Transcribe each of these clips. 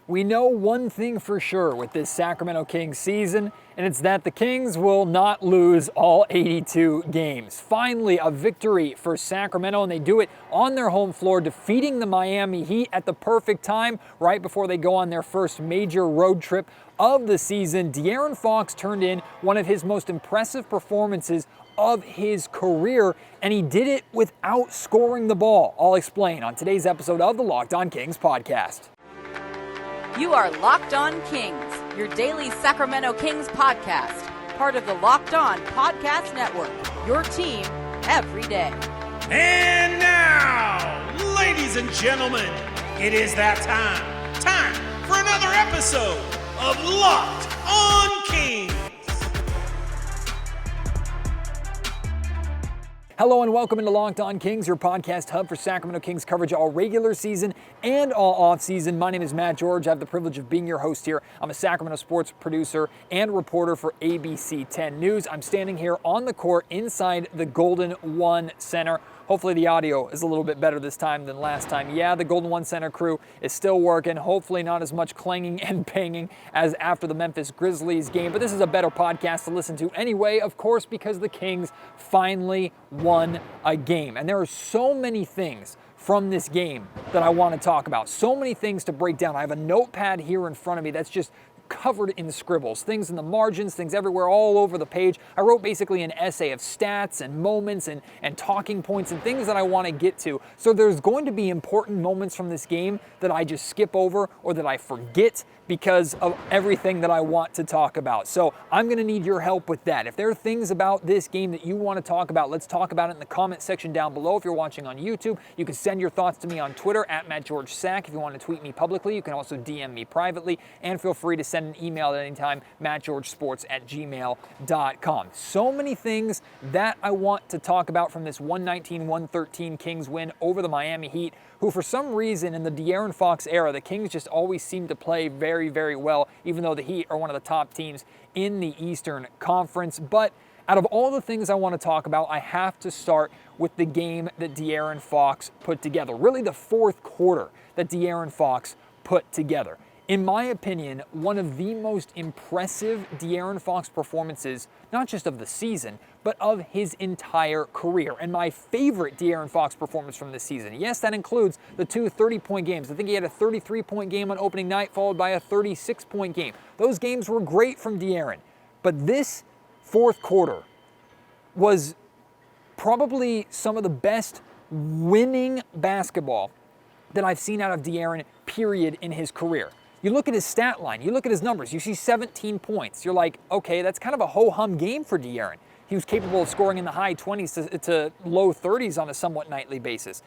We know one thing for sure with this Sacramento Kings season, and it's that the Kings will not lose all 82 games. Finally, a victory for Sacramento, and they do it on their home floor, defeating the Miami Heat at the perfect time, right before they go on their first major road trip of the season. De'Aaron Fox turned in one of his most impressive performances of his career, and he did it without scoring the ball. I'll explain on today's episode of the Locked On Kings podcast. You are Locked On Kings, your daily Sacramento Kings podcast, part of the Locked On Podcast Network, your team every day. And now, ladies and gentlemen, it is that time for another episode of Locked On Kings. Hello and welcome into Locked On Kings, your podcast hub for Sacramento Kings coverage all regular season and all off season. My name is Matt George. I have the privilege of being your host here. I'm a Sacramento sports producer and reporter for ABC 10 News. I'm standing here on the court inside the Golden One Center. Hopefully the audio is a little bit better this time than last time. Yeah, the Golden One Center crew is still working. Hopefully not as much clanging and banging as after the Memphis Grizzlies game. But this is a better podcast to listen to anyway, of course, because the Kings finally won a game. And there are so many things from this game that I want to talk about. So many things to break down. I have a notepad here in front of me that's just covered in scribbles, things in the margins, things everywhere, all over the page. I wrote basically an essay of stats and moments and talking points and things that I want to get to. So there's going to be important moments from this game that I just skip over or that I forget because of everything that I want to talk about. So I'm going to need your help with that. If there are things about this game that you want to talk about, let's talk about it in the comment section down below. If you're watching on YouTube, you can send your thoughts to me on Twitter at MattGeorgeSack. If you want to tweet me publicly, you can also DM me privately, and feel free to send an email at any time, mattgeorgesports@gmail.com. So many things that I want to talk about from this 119-113 Kings win over the Miami Heat, who for some reason in the De'Aaron Fox era, the Kings just always seem to play very, very well, even though the Heat are one of the top teams in the Eastern Conference. But out of all the things I want to talk about, I have to start with the game that De'Aaron Fox put together. Really the fourth quarter that De'Aaron Fox put together. In my opinion, one of the most impressive De'Aaron Fox performances, not just of the season, but of his entire career. And my favorite De'Aaron Fox performance from this season. Yes, that includes the two 30-point games. I think he had a 33-point game on opening night, followed by a 36-point game. Those games were great from De'Aaron. But this fourth quarter was probably some of the best winning basketball that I've seen out of De'Aaron, period, in his career. You look at his stat line, you look at his numbers, you see 17 points. You're like, okay, that's kind of a ho-hum game for De'Aaron. He was capable of scoring in the high 20s to low 30s on a somewhat nightly basis.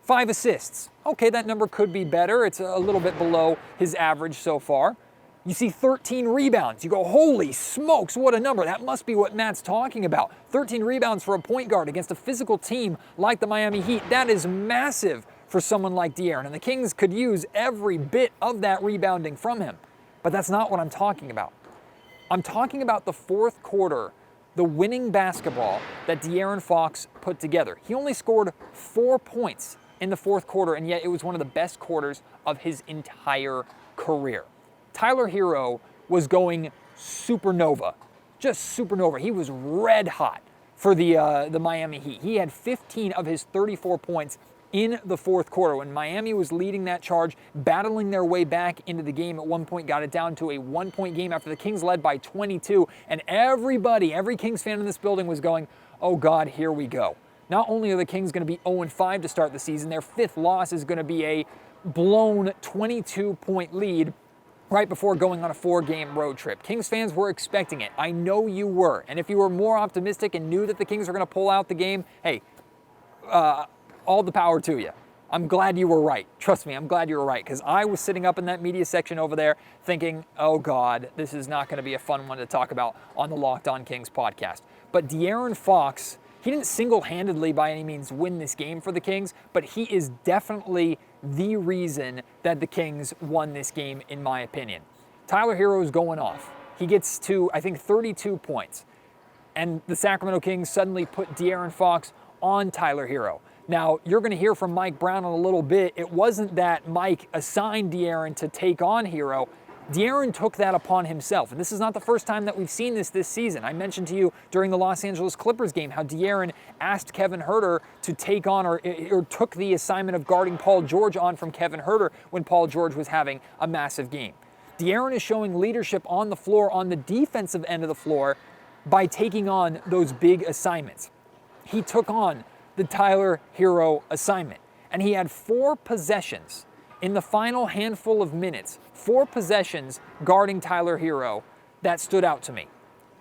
5 assists. Okay, that number could be better. It's a little bit below his average so far. You see 13 rebounds. You go, holy smokes, what a number. That must be what Matt's talking about. 13 rebounds for a point guard against a physical team like the Miami Heat. That is massive for someone like De'Aaron, and the Kings could use every bit of that rebounding from him. But that's not what I'm talking about. I'm talking about the fourth quarter, the winning basketball that De'Aaron Fox put together. He only scored 4 points in the fourth quarter, and yet it was one of the best quarters of his entire career. Tyler Hero was going supernova, just supernova. He was red hot for the Miami Heat. He had 15 of his 34 points in the fourth quarter when Miami was leading that charge, battling their way back into the game. At one point got it down to a 1-point game after the Kings led by 22, and every Kings fan in this building was going, oh God, here we go. Not only are the Kings going to be 0-5 to start the season, their fifth loss is going to be a blown 22-point lead right before going on a 4-game road trip. Kings fans were expecting it. I know you were. And if you were more optimistic and knew that the Kings were going to pull out the game, hey, all the power to you. I'm glad you were right. Trust me, I'm glad you were right, because I was sitting up in that media section over there thinking, oh God, this is not going to be a fun one to talk about on the Locked On Kings podcast. But De'Aaron Fox, he didn't single-handedly by any means win this game for the Kings, but he is definitely the reason that the Kings won this game, in my opinion. Tyler Hero is going off. He gets to, I think, 32 points. And the Sacramento Kings suddenly put De'Aaron Fox on Tyler Hero. Now, you're going to hear from Mike Brown in a little bit. It wasn't that Mike assigned De'Aaron to take on Hero. De'Aaron took that upon himself. And this is not the first time that we've seen this season. I mentioned to you during the Los Angeles Clippers game how De'Aaron asked Kevin Huerter to take on or took the assignment of guarding Paul George on from Kevin Huerter when Paul George was having a massive game. De'Aaron is showing leadership on the floor, on the defensive end of the floor, by taking on those big assignments. He took on the Tyler Hero assignment, and he had 4 possessions in the final handful of minutes, 4 possessions guarding Tyler Hero that stood out to me.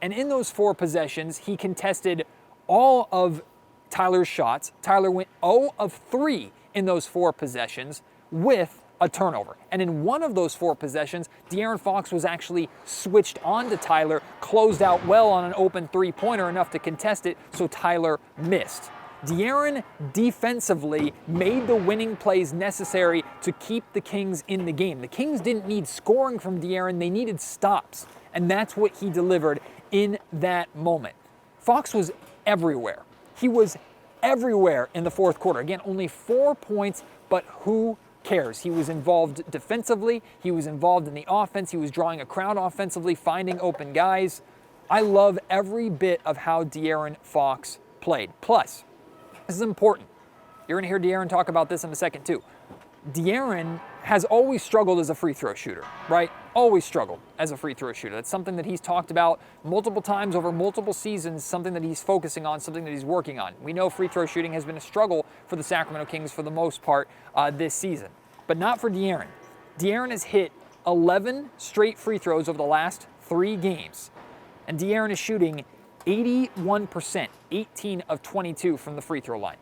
And in those 4 possessions, he contested all of Tyler's shots. Tyler went 0 of 3 in those 4 possessions with a turnover. And in one of those 4 possessions, De'Aaron Fox was actually switched on to Tyler, closed out well on an open 3-pointer, enough to contest it, so Tyler missed. De'Aaron defensively made the winning plays necessary to keep the Kings in the game. The Kings didn't need scoring from De'Aaron, they needed stops. And that's what he delivered in that moment. Fox was everywhere. He was everywhere in the fourth quarter. Again, only 4 points, but who cares? He was involved defensively, he was involved in the offense, he was drawing a crowd offensively, finding open guys. I love every bit of how De'Aaron Fox played. Plus, this is important. You're going to hear De'Aaron talk about this in a second too. De'Aaron has always struggled as a free throw shooter, right? Always struggled as a free throw shooter. That's something that he's talked about multiple times over multiple seasons, something that he's focusing on, something that he's working on. We know free throw shooting has been a struggle for the Sacramento Kings for the most part this season, but not for De'Aaron. De'Aaron has hit 11 straight free throws over the last 3 games, and De'Aaron is shooting 81%, 18 of 22 from the free throw line.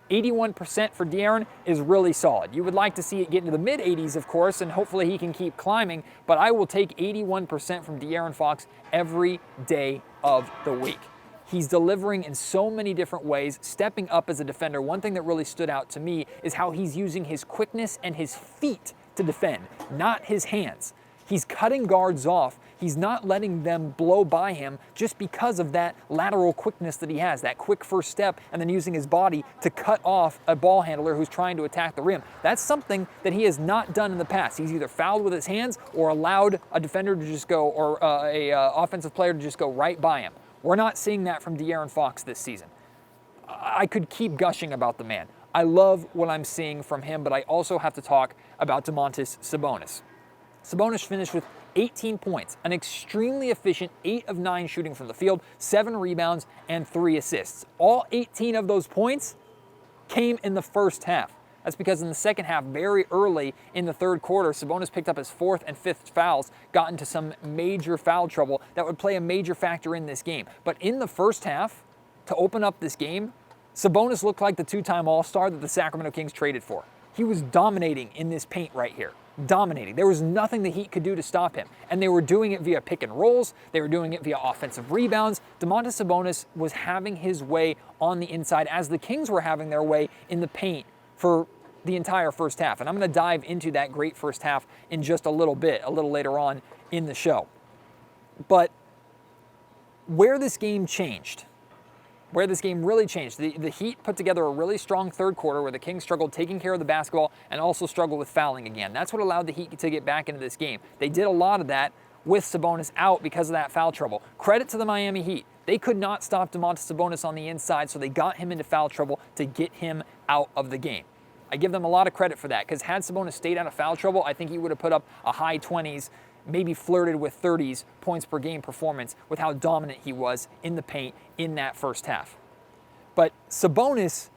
81% for De'Aaron is really solid. You would like to see it get into the mid-80s, of course, and hopefully he can keep climbing, but I will take 81% from De'Aaron Fox every day of the week. He's delivering in so many different ways, stepping up as a defender. One thing that really stood out to me is how he's using his quickness and his feet to defend, not his hands. He's cutting guards off. He's not letting them blow by him just because of that lateral quickness that he has, that quick first step, and then using his body to cut off a ball handler who's trying to attack the rim. That's something that he has not done in the past. He's either fouled with his hands or allowed a defender to just go, or a offensive player to just go right by him. We're not seeing that from De'Aaron Fox this season. I could keep gushing about the man. I love what I'm seeing from him, but I also have to talk about Domantas Sabonis. Sabonis finished with 18 points, an extremely efficient 8 of 9 shooting from the field, 7 rebounds, and 3 assists. All 18 of those points came in the first half. That's because in the second half, very early in the third quarter, Sabonis picked up his 4th and 5th fouls, got into some major foul trouble that would play a major factor in this game. But in the first half, to open up this game, Sabonis looked like the 2-time All-Star that the Sacramento Kings traded for. He was dominating in this paint right here. Dominating. There was nothing the Heat could do to stop him. And they were doing it via pick and rolls. They were doing it via offensive rebounds. Domantas Sabonis was having his way on the inside as the Kings were having their way in the paint for the entire first half. And I'm going to dive into that great first half in just a little bit, a little later on in the show. But where this game changed, where this game really changed. The Heat put together a really strong third quarter where the Kings struggled taking care of the basketball and also struggled with fouling again. That's what allowed the Heat to get back into this game. They did a lot of that with Sabonis out because of that foul trouble. Credit to the Miami Heat. They could not stop Domantas Sabonis on the inside, so they got him into foul trouble to get him out of the game. I give them a lot of credit for that because had Sabonis stayed out of foul trouble, I think he would have put up a high 20s, maybe flirted with 30s points per game performance with how dominant he was in the paint in that first half. But Sabonis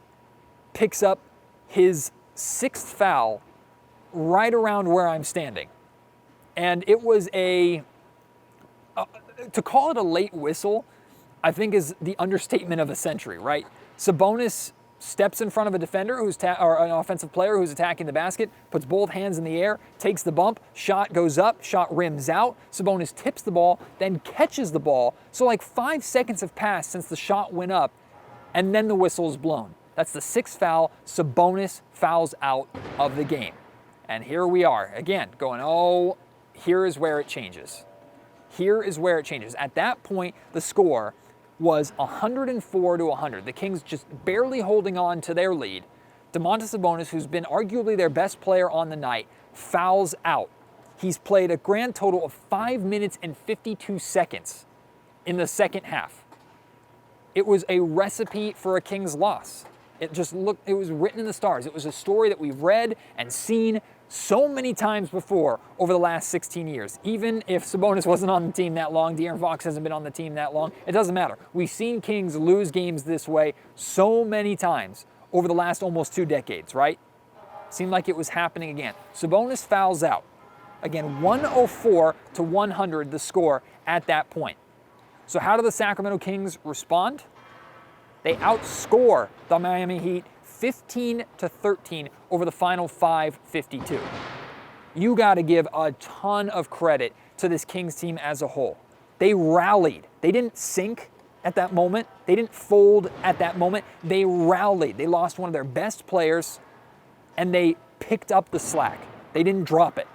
picks up his 6th foul right around where I'm standing. And it was to call it a late whistle, I think is the understatement of a century, right? Sabonis steps in front of a defender or an offensive player who's attacking the basket, puts both hands in the air, takes the bump, shot goes up, shot rims out. Sabonis tips the ball, then catches the ball. So like 5 seconds have passed since the shot went up, and then the whistle is blown. That's the 6th foul. Sabonis fouls out of the game. And here we are, again, going, oh, here is where it changes. Here is where it changes. At that point, the score, was 104-100. The Kings just barely holding on to their lead. Domantas Sabonis, who's been arguably their best player on the night, fouls out. He's played a grand total of 5 minutes and 52 seconds in the second half. It was a recipe for a Kings loss. It was written in the stars. It was a story that we've read and seen so many times before over the last 16 years. Even if Sabonis wasn't on the team that long, De'Aaron Fox hasn't been on the team that long, it doesn't matter. We've seen Kings lose games this way so many times over the last almost 2 decades, right? Seemed like it was happening again. Sabonis fouls out. Again, 104-100 the score at that point. So how do the Sacramento Kings respond? They outscore the Miami Heat 15-13 over the final 5:52. You got to give a ton of credit to this Kings team as a whole. They rallied. They didn't sink at that moment. They didn't fold at that moment. They rallied. They lost one of their best players, and they picked up the slack. They didn't drop it.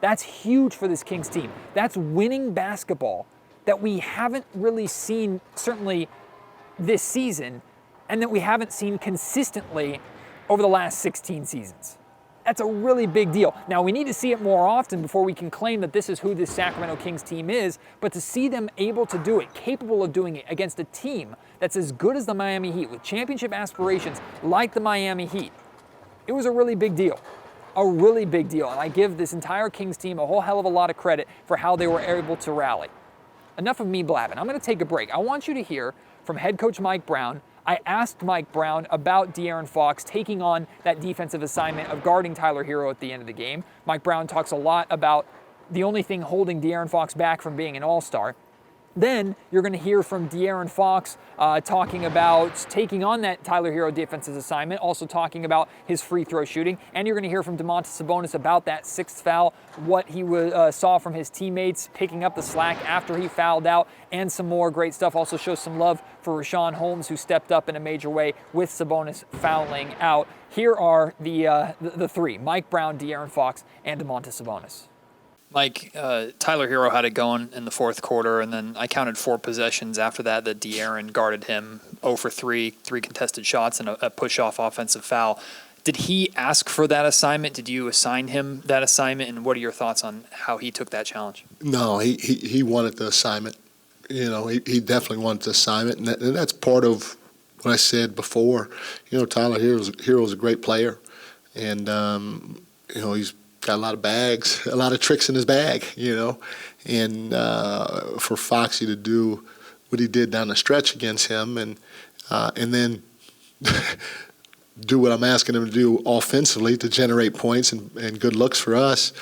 That's huge for this Kings team. That's winning basketball that we haven't really seen, certainly this season, and that we haven't seen consistently over the last 16 seasons. That's a really big deal. Now, we need to see it more often before we can claim that this is who this Sacramento Kings team is, but to see them able to do it, capable of doing it against a team that's as good as the Miami Heat, with championship aspirations like the Miami Heat, it was a really big deal. A really big deal. And I give this entire Kings team a whole hell of a lot of credit for how they were able to rally. Enough of me blabbing. I'm going to take a break. I want you to hear from head coach Mike Brown. I asked Mike Brown about De'Aaron Fox taking on that defensive assignment of guarding Tyler Hero at the end of the game. Mike Brown talks a lot about the only thing holding De'Aaron Fox back from being an all-star. Then you're going to hear from De'Aaron Fox talking about taking on that Tyler Hero defensive assignment, also talking about his free throw shooting. And you're going to hear from Domantas Sabonis about that 6th foul, what he saw from his teammates picking up the slack after he fouled out, and some more great stuff. Also shows some love for Rashawn Holmes, who stepped up in a major way with Sabonis fouling out. Here are the three: Mike Brown, De'Aaron Fox, and Domantas Sabonis. Mike, Tyler Hero had it going in the fourth quarter, and then I counted 4 possessions after that De'Aaron guarded him 0 for 3, 3 contested shots, and a push-off offensive foul. Did he ask for that assignment? Did you assign him that assignment, and what are your thoughts on how he took that challenge? No, he wanted the assignment. You know, he definitely wanted the assignment, and that's part of what I said before. You know, Tyler Hero's a great player, and you know, he's got a lot of bags, a lot of tricks in his bag, you know. And for Foxy to do what he did down the stretch against him and then do what I'm asking him to do offensively to generate points and good looks for us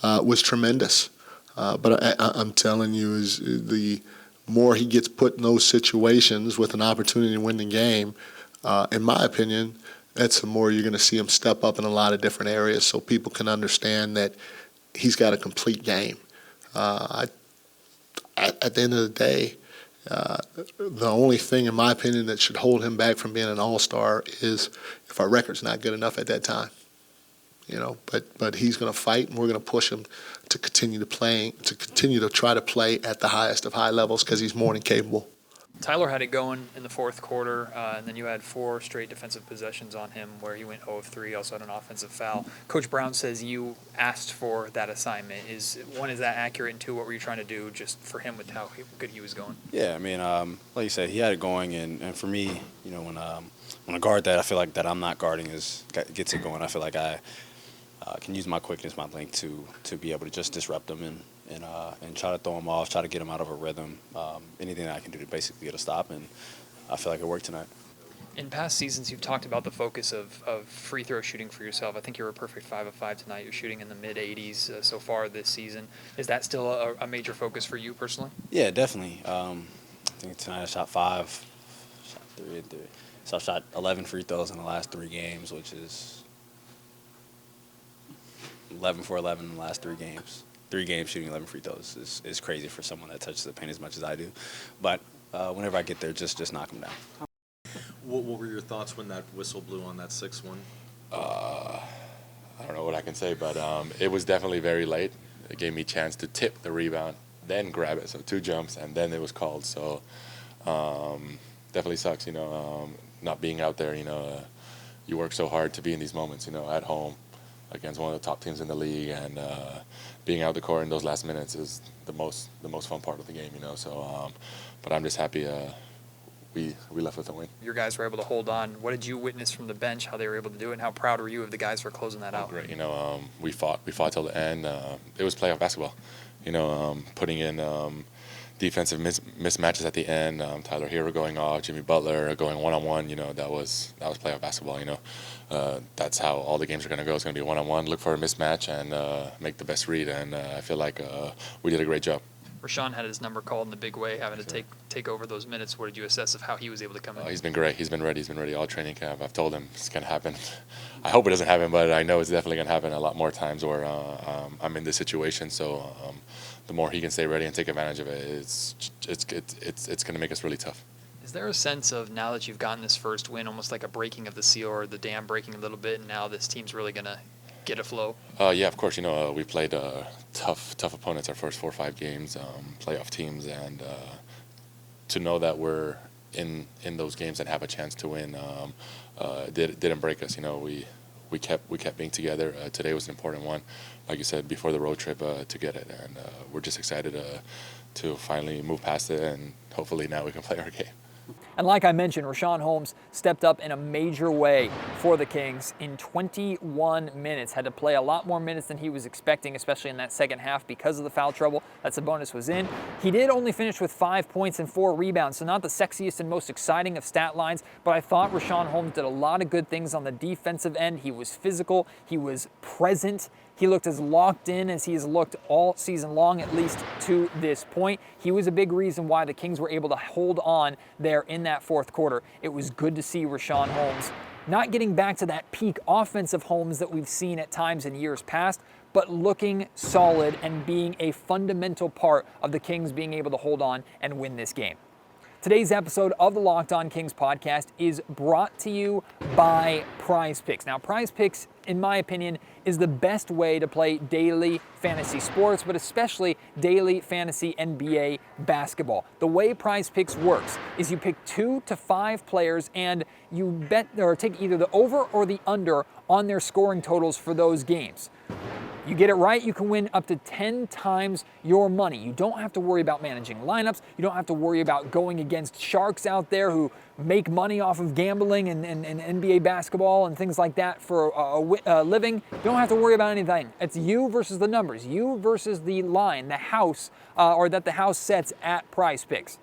was tremendous. But I'm telling you, is the more he gets put in those situations with an opportunity to win the game, in my opinion, that's the more you're going to see him step up in a lot of different areas so people can understand that he's got a complete game. At the end of the day, the only thing, in my opinion, that should hold him back from being an all-star is if our record's not good enough at that time. You know, but he's going to fight, and we're going to push him to continue to try to play at the highest of high levels because he's more than capable. Tyler had it going in the fourth quarter, and then you had 4 straight defensive possessions on him where he went 0 of 3, also had an offensive foul. Coach Brown says you asked for that assignment. Is that accurate, and 2, what were you trying to do just for him with how good he was going? Yeah, I mean, like you said, he had it going, and for me, you know, when I guard that, I feel like that I'm not guarding gets it going. I feel like I can use my quickness, my length to be able to just disrupt them and try to throw him off, try to get him out of a rhythm. Anything that I can do to basically get a stop, and I feel like it worked tonight. In past seasons, you've talked about the focus of free throw shooting for yourself. I think you were a perfect 5 of 5 tonight. You're shooting in the mid-80s so far this season. Is that still a major focus for you personally? Yeah, definitely. I think tonight I shot 5, shot 3 and 3. So I've shot 11 free throws in the last 3 games, which is 11 for 11 in the last 3 games. 3 games shooting 11 free throws is crazy for someone that touches the paint as much as I do. But whenever I get there, just knock them down. What were your thoughts when that whistle blew on that 6-1? I don't know what I can say, but it was definitely very late. It gave me a chance to tip the rebound, then grab it. So 2 jumps, and then it was called. So Definitely sucks, not being out there. You work so hard to be in these moments, at home against one of the top teams in the league, and being out the court in those last minutes is the most fun part of the game, So, but I'm just happy we left with a win. Your guys were able to hold on. What did you witness from the bench, how they were able to do it, and how proud were you of the guys for closing that out? Great, we fought till the end. It was playoff basketball, putting in defensive mismatches at the end. Tyler Hero going off, Jimmy Butler going one-on-one. That was playoff basketball. That's how all the games are going to go. It's going to be one-on-one. Look for a mismatch and make the best read. And I feel like we did a great job. Rashawn had his number called in a big way, having to take over those minutes. What did you assess of how he was able to come in? He's been great. He's been ready all training camp. I've told him it's going to happen. I hope it doesn't happen, but I know it's definitely going to happen a lot more times where I'm in this situation. So the more he can stay ready and take advantage of it, it's going to make us really tough. Is there a sense of, now that you've gotten this first win, almost like a breaking of the seal or the dam breaking a little bit, and now this team's really going to get a flow? Yeah, of course. We played tough opponents our first 4 or 5 games, playoff teams, and to know that we're in those games and have a chance to win didn't break us. We kept being together. Today was an important one, like you said, before the road trip to get it, and we're just excited to finally move past it, and hopefully now we can play our game. And like I mentioned, Richaun Holmes stepped up in a major way for the Kings in 21 minutes. Had to play a lot more minutes than he was expecting, especially in that second half because of the foul trouble that Sabonis was in. He did only finish with 5 points and 4 rebounds, so not the sexiest and most exciting of stat lines, but I thought Richaun Holmes did a lot of good things on the defensive end. He was physical, he was present, he looked as locked in as he has looked all season long, at least to this point. He was a big reason why the Kings were able to hold on there in that fourth quarter. It was good to see Richaun Holmes not getting back to that peak offensive Holmes that we've seen at times in years past, but looking solid and being a fundamental part of the Kings being able to hold on and win this game. Today's episode of the Locked On Kings podcast is brought to you by Prize Picks. Now, Prize Picks, in my opinion, is the best way to play daily fantasy sports, but especially daily fantasy NBA basketball. The way Prize Picks works is you pick 2 to 5 players and you bet or take either the over or the under on their scoring totals for those games. You get it right, you can win up to 10 times your money. You don't have to worry about managing lineups. You don't have to worry about going against sharks out there who make money off of gambling and NBA basketball and things like that for a living. You don't have to worry about anything. It's you versus the numbers, you versus the line, the house, or that the house sets at Prize Picks.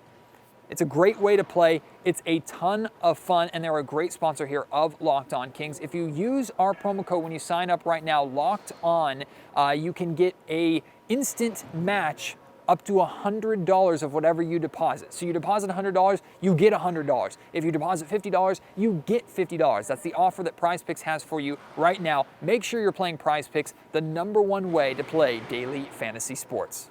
It's a great way to play. It's a ton of fun, and they're a great sponsor here of Locked On Kings. If you use our promo code when you sign up right now, Locked On, you can get a instant match up to $100 of whatever you deposit. So you deposit $100, you get $100. If you deposit $50, you get $50. That's the offer that Prize Picks has for you right now. Make sure you're playing Prize Picks, the #1 way to play daily fantasy sports.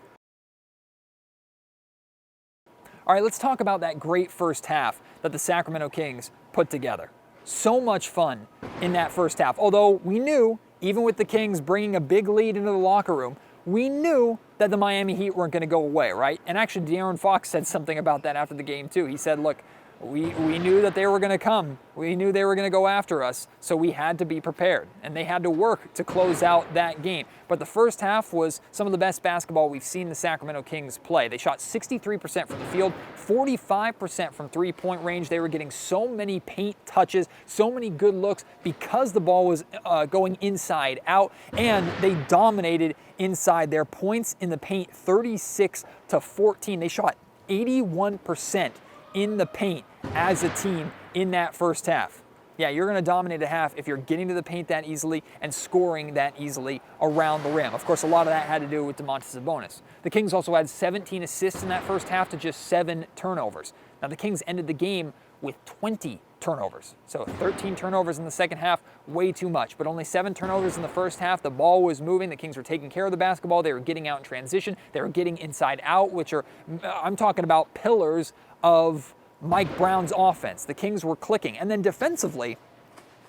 All right, let's talk about that great first half that the Sacramento Kings put together. So much fun in that first half. Although we knew, even with the Kings bringing a big lead into the locker room, we knew that the Miami Heat weren't going to go away, right? And actually, De'Aaron Fox said something about that after the game, too. He said, look, we knew that they were going to come. We knew they were going to go after us, so we had to be prepared. And they had to work to close out that game. But the first half was some of the best basketball we've seen the Sacramento Kings play. They shot 63% from the field, 45% from three-point range. They were getting so many paint touches, so many good looks because the ball was going inside out, and they dominated inside. Their points in the paint, 36-14. They shot 81% in the paint as a team in that first half. Yeah, you're going to dominate a half if you're getting to the paint that easily and scoring that easily around the rim. Of course, a lot of that had to do with Domantas Sabonis. The Kings also had 17 assists in that first half to just 7 turnovers. Now, the Kings ended the game with 20 turnovers. So 13 turnovers in the second half, way too much. But only 7 turnovers in the first half. The ball was moving. The Kings were taking care of the basketball. They were getting out in transition. They were getting inside out, which are, I'm talking about pillars of Mike Brown's offense. The Kings were clicking. And then defensively,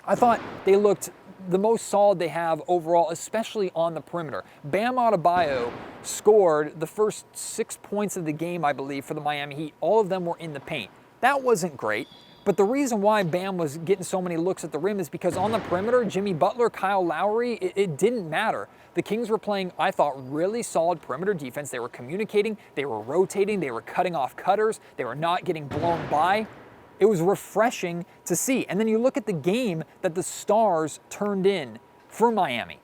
I thought they looked the most solid they have overall, especially on the perimeter. Bam Adebayo scored the first 6 points of the game, I believe, for the Miami Heat. All of them were in the paint. That wasn't great, but the reason why Bam was getting so many looks at the rim is because on the perimeter, Jimmy Butler, Kyle Lowry, it didn't matter. The Kings were playing, I thought, really solid perimeter defense. They were communicating, they were rotating, they were cutting off cutters, they were not getting blown by. It was refreshing to see. And then you look at the game that the Stars turned in for Miami.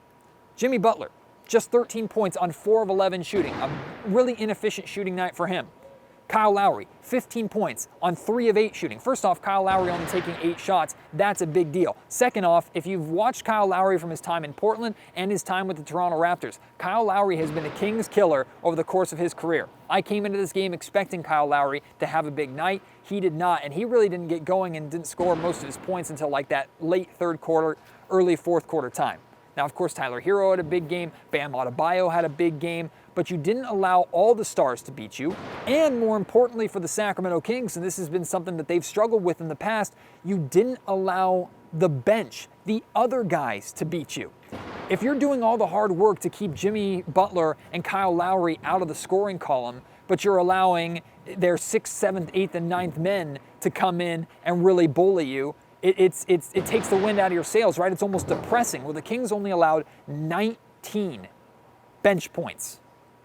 Jimmy Butler, just 13 points on 4 of 11 shooting. A really inefficient shooting night for him. Kyle Lowry, 15 points on 3 of 8 shooting. First off, Kyle Lowry only taking 8 shots. That's a big deal. Second off, if you've watched Kyle Lowry from his time in Portland and his time with the Toronto Raptors, Kyle Lowry has been a Kings killer over the course of his career. I came into this game expecting Kyle Lowry to have a big night. He did not, and he really didn't get going and didn't score most of his points until like that late third quarter, early fourth quarter time. Now, of course, Tyler Hero had a big game. Bam Adebayo had a big game. But you didn't allow all the Stars to beat you. And more importantly for the Sacramento Kings, and this has been something that they've struggled with in the past, you didn't allow the bench, the other guys, to beat you. If you're doing all the hard work to keep Jimmy Butler and Kyle Lowry out of the scoring column, but you're allowing their 6th, 7th, 8th, and 9th men to come in and really bully you, it takes the wind out of your sails, right? It's almost depressing. Well, the Kings only allowed 19 bench points.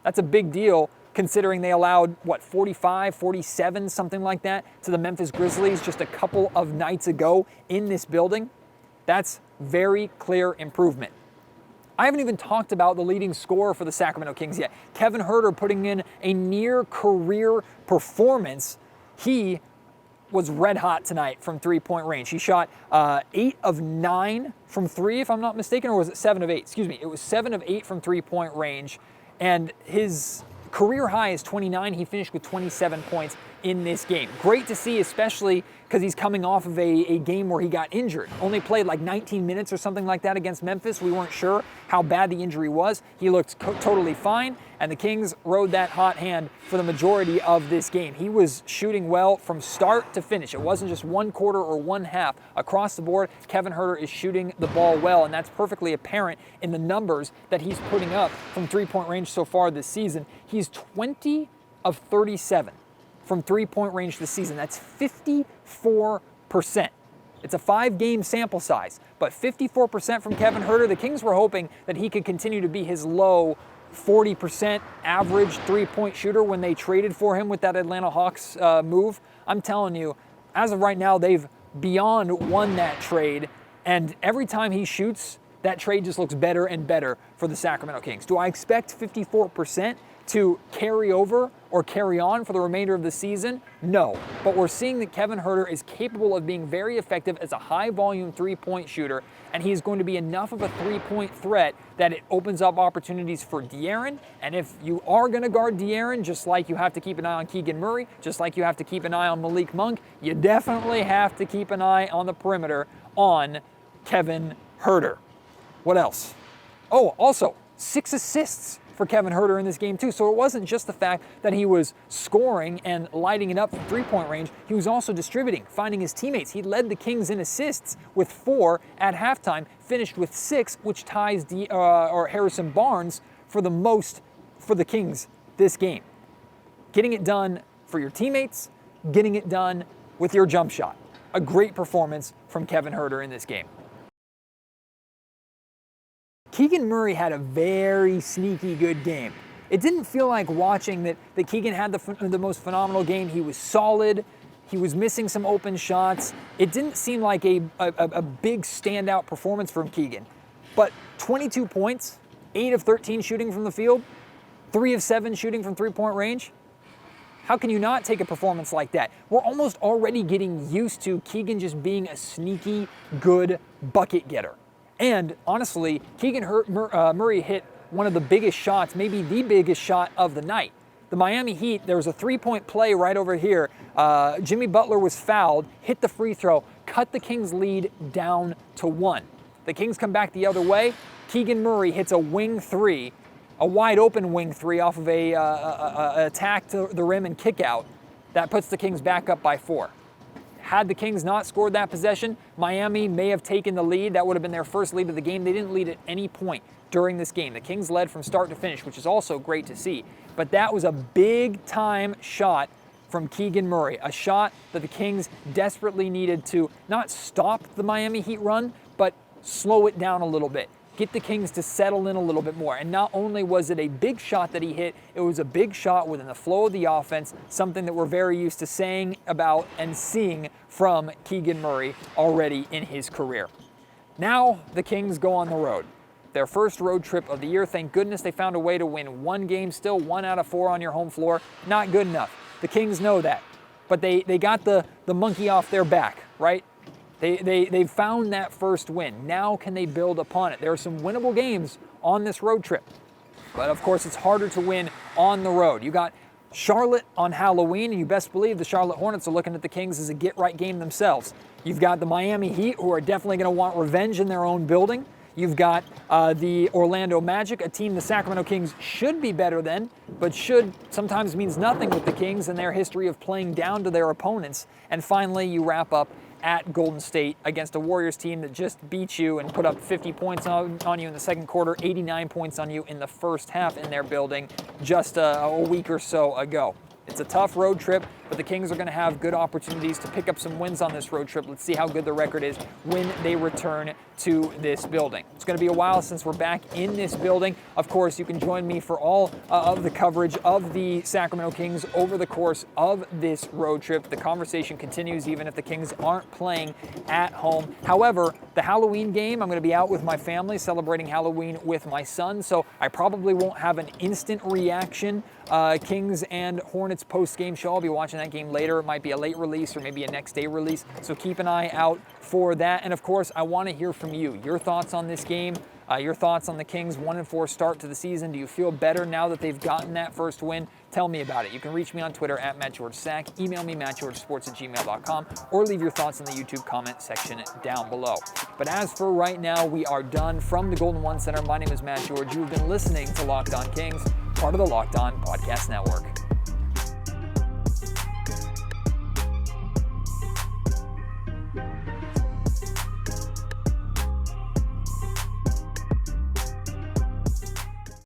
That's a big deal considering they allowed, 45, 47, something like that, to the Memphis Grizzlies just a couple of nights ago in this building. That's very clear improvement. I haven't even talked about the leading scorer for the Sacramento Kings yet. Kevin Huerter putting in a near-career performance. He was red hot tonight from three-point range. He shot 8 of 9 from 3, if I'm not mistaken, or was it 7 of 8? Excuse me, it was 7 of 8 from three-point range. And his career high is 29. He finished with 27 points in this game. Great to see, especially because he's coming off of a game where he got injured. Only played like 19 minutes or something like that against Memphis. We weren't sure how bad the injury was. He looked totally fine, and the Kings rode that hot hand for the majority of this game. He was shooting well from start to finish. It wasn't just one quarter or one half. Across the board, Kevin Huerter is shooting the ball well, and that's perfectly apparent in the numbers that he's putting up from three-point range so far this season. He's 20 of 37 from three-point range this season. That's 54%. It's a 5-game sample size, but 54% from Kevin Huerter. The Kings were hoping that he could continue to be his low 40% average three-point shooter when they traded for him with that Atlanta Hawks move. I'm telling you, as of right now, they've beyond won that trade, and every time he shoots, that trade just looks better and better for the Sacramento Kings. Do I expect 54% to carry over or carry on for the remainder of the season? No, but we're seeing that Kevin Huerter is capable of being very effective as a high-volume three-point shooter, and he's going to be enough of a three-point threat that it opens up opportunities for De'Aaron. And if you are going to guard De'Aaron, just like you have to keep an eye on Keegan Murray, just like you have to keep an eye on Malik Monk, you definitely have to keep an eye on the perimeter on Kevin Huerter. What else? Oh, also, 6 assists for Kevin Huerter in this game too. So it wasn't just the fact that he was scoring and lighting it up from three-point range, he was also distributing, finding his teammates. He led the Kings in assists with 4 at halftime, finished with 6, which ties Harrison Barnes for the most for the Kings this game. Getting it done for your teammates, getting it done with your jump shot. A great performance from Kevin Huerter in this game. Keegan Murray had a very sneaky good game. It didn't feel like watching that Keegan had the most phenomenal game. He was solid. He was missing some open shots. It didn't seem like a big standout performance from Keegan. But 22 points, 8 of 13 shooting from the field, 3 of 7 shooting from three-point range. How can you not take a performance like that? We're almost already getting used to Keegan just being a sneaky, good bucket getter. And honestly, Keegan Murray hit one of the biggest shots, maybe the biggest shot of the night. The Miami Heat, there was a three-point play right over here. Jimmy Butler was fouled, hit the free throw, cut the Kings' lead down to 1. The Kings come back the other way. Keegan Murray hits a wing 3, a wide-open wing 3 off of a attack to the rim and kick out. That puts the Kings back up by 4. Had the Kings not scored that possession, Miami may have taken the lead. That would have been their first lead of the game. They didn't lead at any point during this game. The Kings led from start to finish, which is also great to see. But that was a big-time shot from Keegan Murray, a shot that the Kings desperately needed to not stop the Miami Heat run, but slow it down a little bit. Get the Kings to settle in a little bit more. And not only was it a big shot that he hit, it was a big shot within the flow of the offense, something that we're very used to saying about and seeing from Keegan Murray already in his career. Now the Kings go on the road. Their first road trip of the year. Thank goodness they found a way to win one game, still 1 out of 4 on your home floor. Not good enough. The Kings know that. But they got the monkey off their back, right? They found that first win. Now can they build upon it? There are some winnable games on this road trip. But of course, it's harder to win on the road. You got Charlotte on Halloween, and you best believe the Charlotte Hornets are looking at the Kings as a get-right game themselves. You've got the Miami Heat, who are definitely going to want revenge in their own building. You've got the Orlando Magic, a team the Sacramento Kings should be better than, but should sometimes means nothing with the Kings and their history of playing down to their opponents. And finally, you wrap up at Golden State against a Warriors team that just beat you and put up 50 points on you in the second quarter, 89 points on you in the first half in their building just a week or so ago. It's a tough road trip, but the Kings are going to have good opportunities to pick up some wins on this road trip. Let's see how good the record is when they return to this building. It's going to be a while since we're back in this building. Of course, you can join me for all of the coverage of the Sacramento Kings over the course of this road trip. The conversation continues even if the Kings aren't playing at home. However, the Halloween game, I'm going to be out with my family celebrating Halloween with my son, so I probably won't have an instant reaction Kings and Hornets post-game show. I'll be watching that game later. It might be a late release or maybe a next day release, so keep an eye out for that. And of course, I want to hear from you. Your thoughts on this game, your thoughts on the Kings' 1-4 start to the season. Do you feel better now that they've gotten that first win? Tell me about it. You can reach me on Twitter at MattGeorgeSack, email me mattgeorgesports@gmail.com, or leave your thoughts in the YouTube comment section down below. But as for right now, we are done. From the Golden One Center, my name is Matt George. You've been listening to Locked On Kings, part of the Locked On Podcast Network.